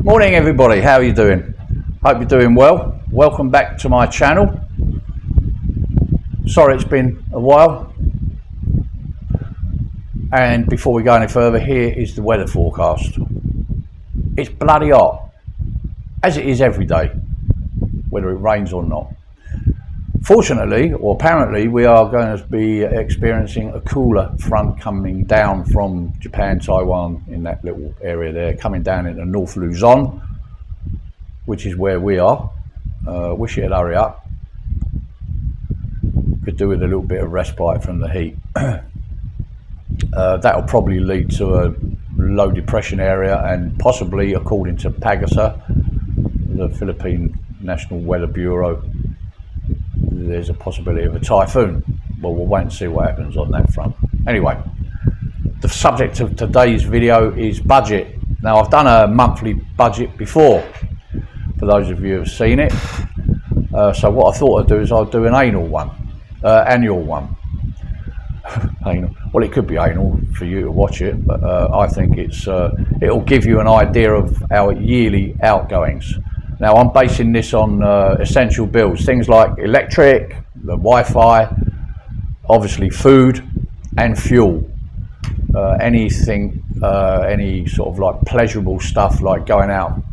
Morning everybody, how are you doing? Hope you're doing well. Welcome back to my channel. Sorry it's been a while. And before we go any further, here is the weather forecast. It's bloody hot, as it is every day, whether it rains or not. Fortunately, or apparently, we are going to be experiencing a cooler front coming down from Japan, Taiwan, in that little area there, coming down into North Luzon, which is where we are. Wish it'd hurry up. Could do with a little bit of respite from the heat. That'll probably lead to a low depression area, and possibly, according to PAGASA, the Philippine National Weather Bureau, there's a possibility of a typhoon. Well, we'll wait and see what happens on that front. Anyway, the subject of today's video is budget. Now, I've done a monthly budget before, for those of you who have seen it. So what I thought I'd do is I'll do an annual one. Anal. Well, it could be anal for you to watch it, but I think it'll give you an idea of our yearly outgoings. Now, I'm basing this on essential bills, things like electric, the Wi-Fi, obviously food and fuel. Anything, any sort of like pleasurable stuff like going out,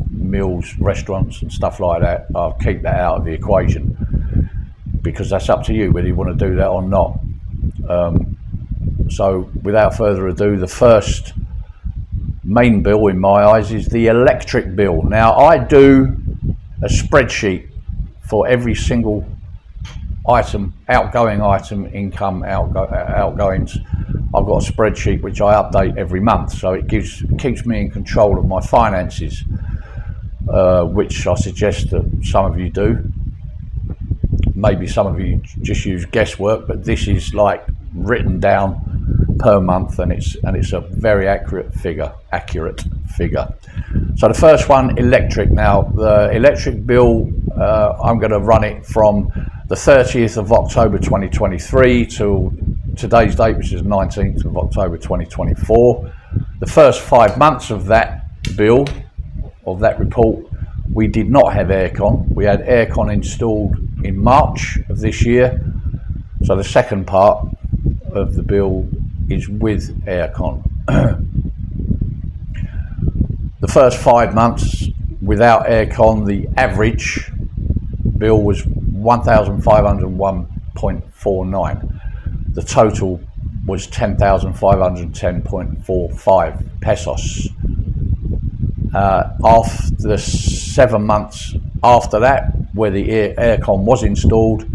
meals, restaurants and stuff like that, I'll keep that out of the equation, because that's up to you whether you want to do that or not. So without further ado, the first main bill in my eyes is the electric bill. Now, I do a spreadsheet for every single item, outgoing item, income, outgoings. I've got a spreadsheet which I update every month, so it keeps me in control of my finances, which I suggest that some of you do. Maybe some of you just use guesswork, but this is like written down per month, and it's a very accurate figure. So the first one, electric. Now, the electric bill, I'm going to run it from the 30th of October 2023 to today's date, which is 19th of October 2024. The first 5 months of that bill, of that report, we did not have aircon. We had aircon installed in March of this year. So the second part of the bill is with aircon. The first 5 months without aircon, the average bill was 1,501.49. The total was 10,510.45 pesos. After the 7 months after that, where the aircon was installed,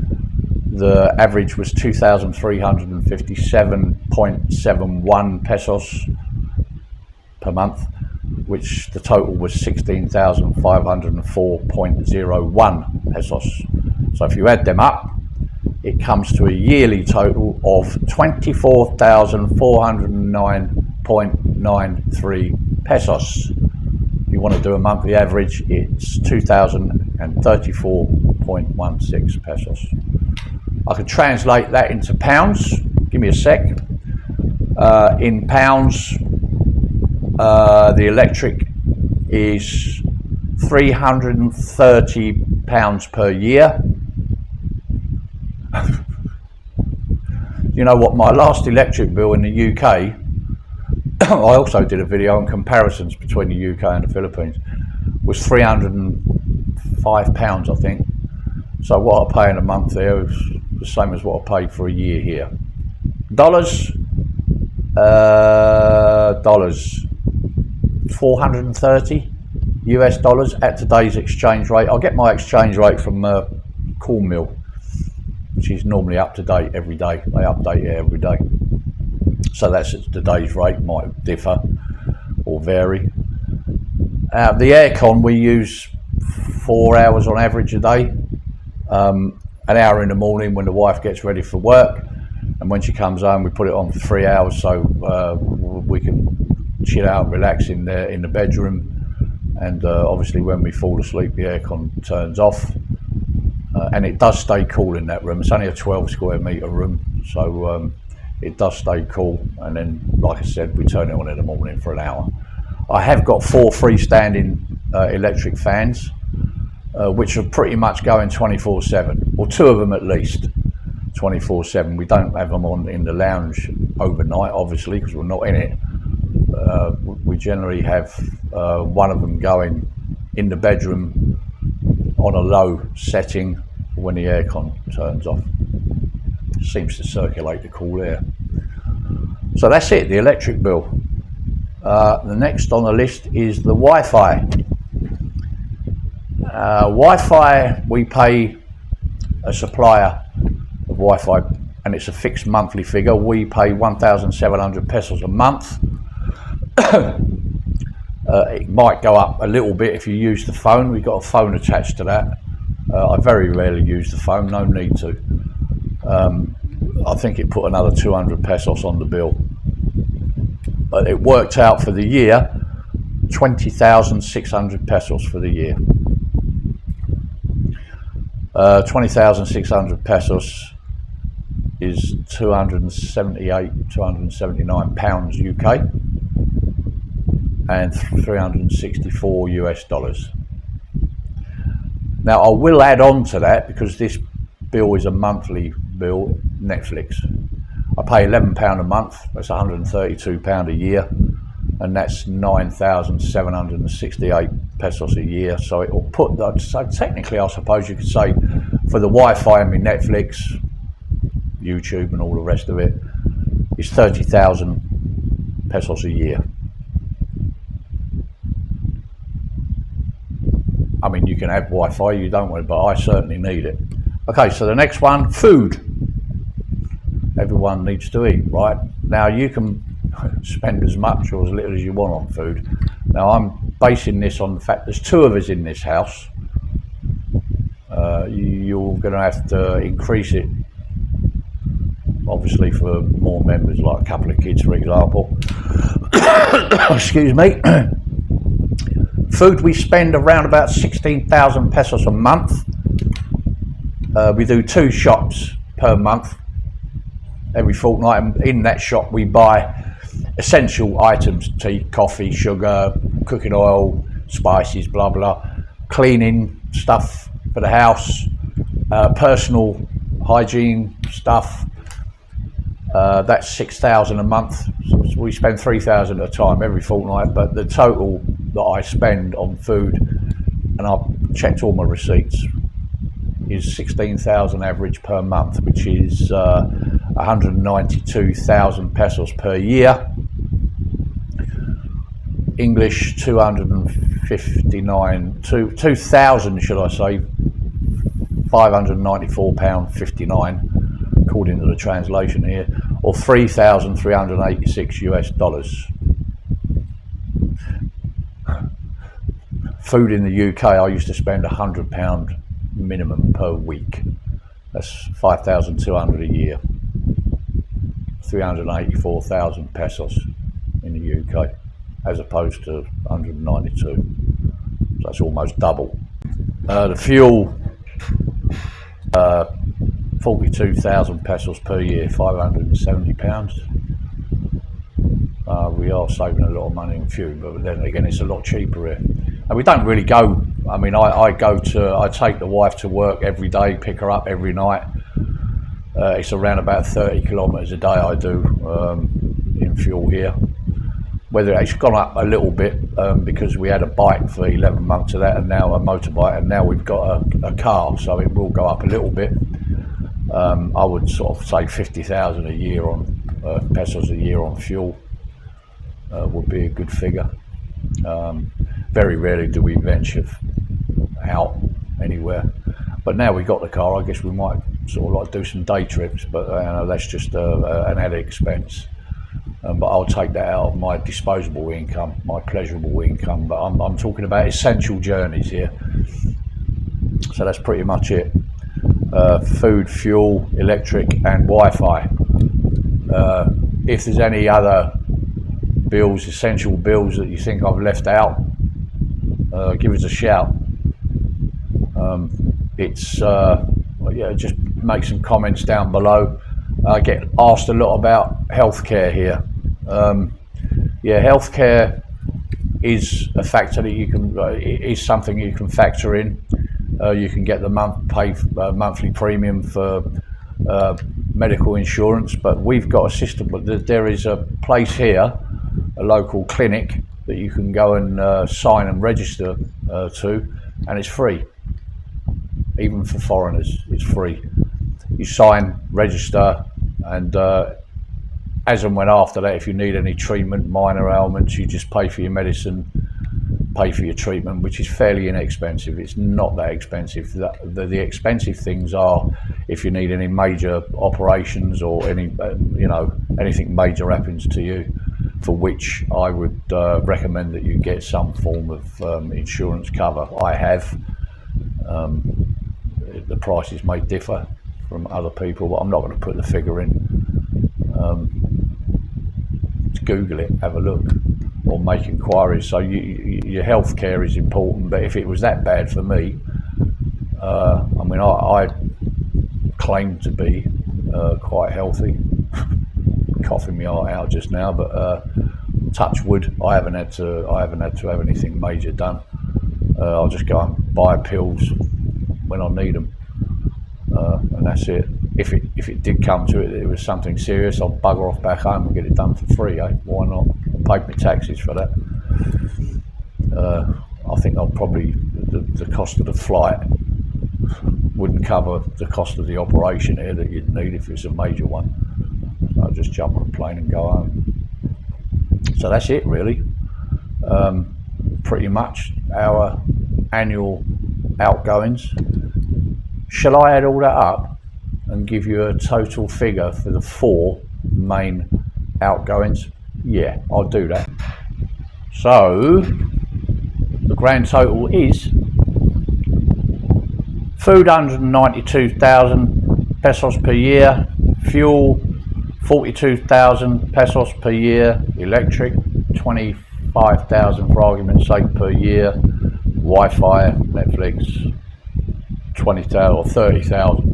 the average was 2,357.71 pesos per month, which the total was 16,504.01 pesos. So if you add them up, it comes to a yearly total of 24,409.93 pesos. If you want to do a monthly average, it's 2,034.16 pesos. I can translate that into pounds. Give me a sec. In pounds, the electric is £330 per year. You know what, my last electric bill in the UK, I also did a video on comparisons between the UK and the Philippines, was £305, I think. So what I pay in a month there is the same as what I paid for a year here. Dollars, 430 US dollars at today's exchange rate. I'll get my exchange rate from Cornmill, which is normally up to date every day. They update it every day. So that's today's rate, might differ or vary. The aircon, we use 4 hours on average a day. An hour in the morning when the wife gets ready for work, and when she comes home we put it on for 3 hours, so we can chill out, relax in the bedroom, and obviously when we fall asleep the aircon turns off, and it does stay cool in that room. It's only a 12 square metre room, so it does stay cool, and then like I said, we turn it on in the morning for an hour. I have got 4 freestanding electric fans, which are pretty much going 24/7, or 2 of them at least 24/7. We don't have them on in the lounge overnight, obviously, because we're not in it. We generally have one of them going in the bedroom on a low setting when the aircon turns off. Seems to circulate the cool air. So that's it, the electric bill. The next on the list is the Wi-Fi. Wi-Fi, we pay a supplier of Wi-Fi, and it's a fixed monthly figure. We pay 1,700 pesos a month. It might go up a little bit if you use the phone. We've got a phone attached to that. I very rarely use the phone, no need to. I think it put another 200 pesos on the bill. But it worked out for the year, 20,600 pesos for the year. 20,600 pesos is 279 pounds UK and 364 US dollars. Now I will add on to that, because this bill is a monthly bill, Netflix. I pay £11 a month, that's £132 a year, and that's 9,768 pesos a year. So it will put that, so technically I suppose you could say for the Wi-Fi and my Netflix, YouTube and all the rest of it, is 30,000 pesos a year. I mean, you can have Wi-Fi, you don't want it, but I certainly need it. Okay, so the next one, food. Everyone needs to eat, right? Now you can spend as much or as little as you want on food. Now I'm basing this on the fact there's 2 of us in this house. You're going to have to increase it, obviously, for more members, like a couple of kids, for example. Excuse me. Food, we spend around about 16,000 pesos a month. We do 2 shops per month, every fortnight, and in that shop we buy essential items: tea, coffee, sugar, cooking oil, spices, blah blah, cleaning stuff for the house, personal hygiene stuff. That's 6,000 a month. So we spend 3,000 at a time every fortnight, but the total that I spend on food, and I've checked all my receipts, is 16,000 average per month, which is 192,000 pesos per year. English, 2,000 should I say, £594.59 according to the translation here, or 3,386 US dollars. Food in the UK, I used to spend £100 minimum per week. That's 5,200 a year. 384,000 pesos in the UK, as opposed to 192. So that's almost double. The fuel, 42,000 pesos per year, £570. We are saving a lot of money on fuel, but then again, it's a lot cheaper here. And we don't really go, I mean, I take the wife to work every day, pick her up every night. It's around about 30 kilometres a day I do in fuel here. Whether it's gone up a little bit because we had a bike for 11 months of that, and now a motorbike, and now we've got a car, so it will go up a little bit. I would sort of say 50,000 a year on pesos a year on fuel would be a good figure. Very rarely do we venture out anywhere, but now we've got the car, I guess we might sort of like do some day trips, but that's just an added expense. But I'll take that out of my disposable income, my pleasurable income. But I'm talking about essential journeys here. So that's pretty much it. Food, fuel, electric and Wi-Fi. If there's any other bills, essential bills that you think I've left out, give us a shout. Just make some comments down below. I get asked a lot about healthcare here. Healthcare is a factor that you can is something you can factor in. You can get the monthly premium for medical insurance, but we've got a system. But there is a place here, a local clinic, that you can go and sign and register to, and it's free. Even for foreigners, it's free. You sign, register, and as and when after that, if you need any treatment, minor ailments, you just pay for your medicine, pay for your treatment, which is fairly inexpensive. It's not that expensive. The expensive things are if you need any major operations or any, anything major happens to you, for which I would recommend that you get some form of insurance cover. I have. The prices may differ from other people, but I'm not going to put the figure in. Google it, have a look, or make inquiries. So your health care is important, but if it was that bad for me, I claim to be quite healthy. Coughing my heart out just now, but touch wood, I haven't had to have anything major done. I'll just go and buy pills when I need them, and that's it. If it did come to it, that it was something serious, I'll bugger off back home and get it done for free. Why not? I paid my taxes for that. I think I'll probably the cost of the flight wouldn't cover the cost of the operation here that you'd need if it's a major one. I'll just jump on a plane and go home. So that's it, really. Pretty much our annual outgoings. Shall I add all that up and give you a total figure for the 4 main outgoings? Yeah, I'll do that. So the grand total is food 192,000 pesos per year, fuel 42,000 pesos per year, electric 25,000 for argument's sake per year, Wi-Fi, Netflix 20,000 or 30,000,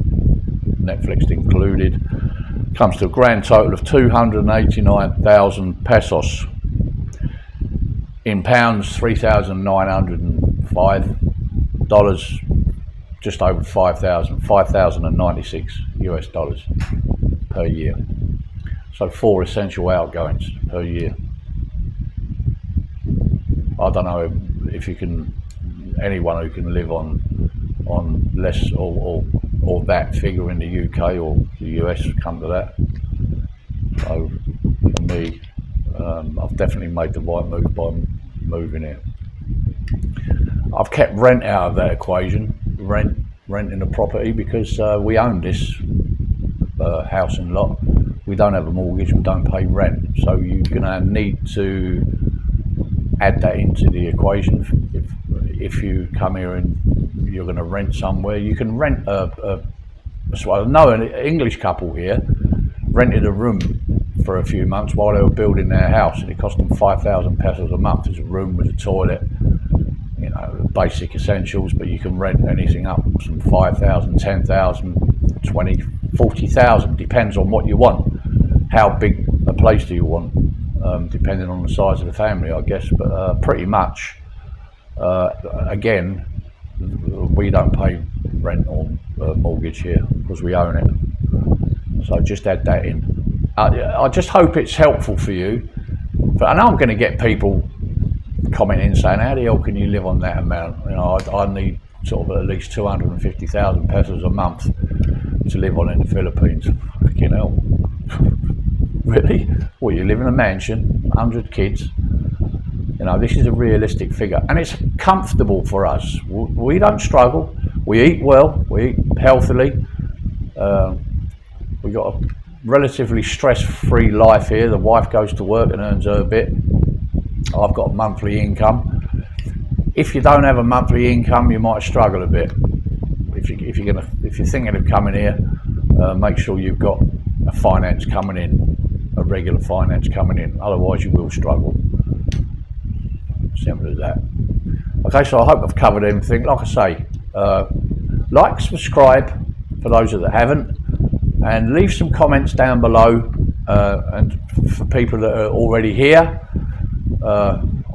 Netflix included. Comes to a grand total of 289,000 pesos. In pounds, $3,905, just over 5,096 US dollars per year. So 4 essential outgoings per year. I don't know if you can, anyone who can live on less or that figure in the UK or the US come to that. So for me, I've definitely made the right move by moving here. I've kept rent out of that equation, renting a property, because we own this house and lot. We don't have a mortgage, we don't pay rent, so you're going to need to add that into the equation. If you come here and you're going to rent somewhere, you can rent I know an English couple here rented a room for a few months while they were building their house, and it cost them 5,000 pesos a month. There's a room with a toilet, basic essentials, but you can rent anything up from 5,000, 10,000, 20, 40,000, depends on what you want. How big a place do you want, depending on the size of the family, I guess. But pretty much, again, we don't pay rent or mortgage here because we own it. So just add that in. I just hope it's helpful for you. But I know I'm going to get people commenting saying, how the hell can you live on that amount? I need sort of at least 250,000 pesos a month to live on in the Philippines. Fucking hell. Really? Well, you live in a mansion, 100 kids. This is a realistic figure, and it's comfortable for us. We don't struggle. We eat well. We eat healthily. We got a relatively stress-free life here. The wife goes to work and earns her bit. I've got a monthly income. If you don't have a monthly income, you might struggle a bit. If you're thinking of coming here, make sure you've got a finance coming in, a regular finance coming in. Otherwise, you will struggle. Simple as that. Okay, so I hope I've covered everything. Like I say, like, subscribe for those that haven't, and leave some comments down below. And for people that are already here,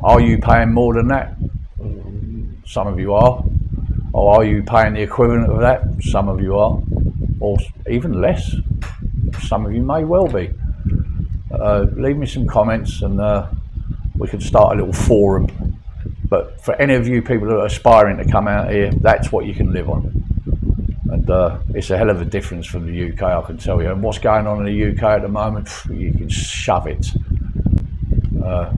Are you paying more than that? Some of you are. Or are you paying the equivalent of that? Some of you are. Or even less. Some of you may well be. Leave me some comments and we could start a little forum. But for any of you people that are aspiring to come out here, that's what you can live on. And it's a hell of a difference from the UK, I can tell you. And what's going on in the UK at the moment, you can shove it. I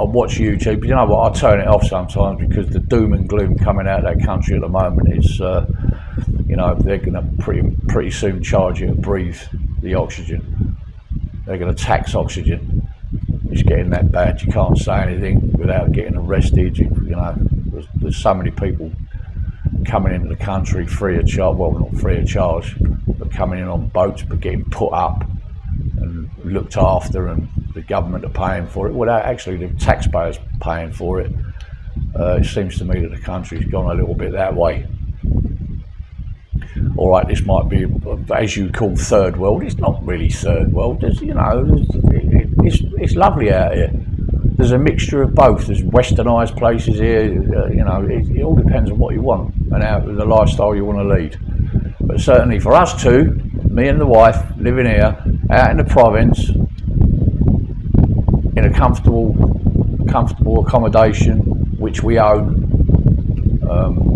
watch YouTube, but you know what, I turn it off sometimes because the doom and gloom coming out of that country at the moment is, you know, they're going to pretty soon charge you to breathe the oxygen. They're going to tax oxygen. It's getting that bad. You can't say anything without getting arrested. You know, there's so many people coming into the country free of charge. Well, not free of charge, but coming in on boats, but getting put up and looked after, and the government are paying for it. Well, actually, the taxpayers paying for it. It seems to me that the country's gone a little bit that way. All right, this might be, as you call, third world. It's not really third world. You know, it's lovely out here. There's a mixture of both. There's westernised places here. You know, it all depends on what you want and the lifestyle you want to lead. But certainly for us two, me and the wife, living here out in the province in a comfortable accommodation which we own,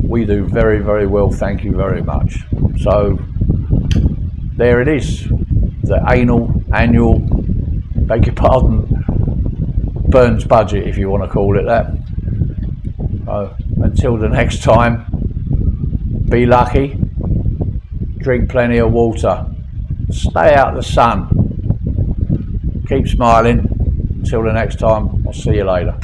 we do very, very well, thank you very much. So there it is, the annual, beg your pardon, Burns budget, if you want to call it that. Until the next time, be lucky, drink plenty of water, stay out of the sun, keep smiling. Until the next time, I'll see you later.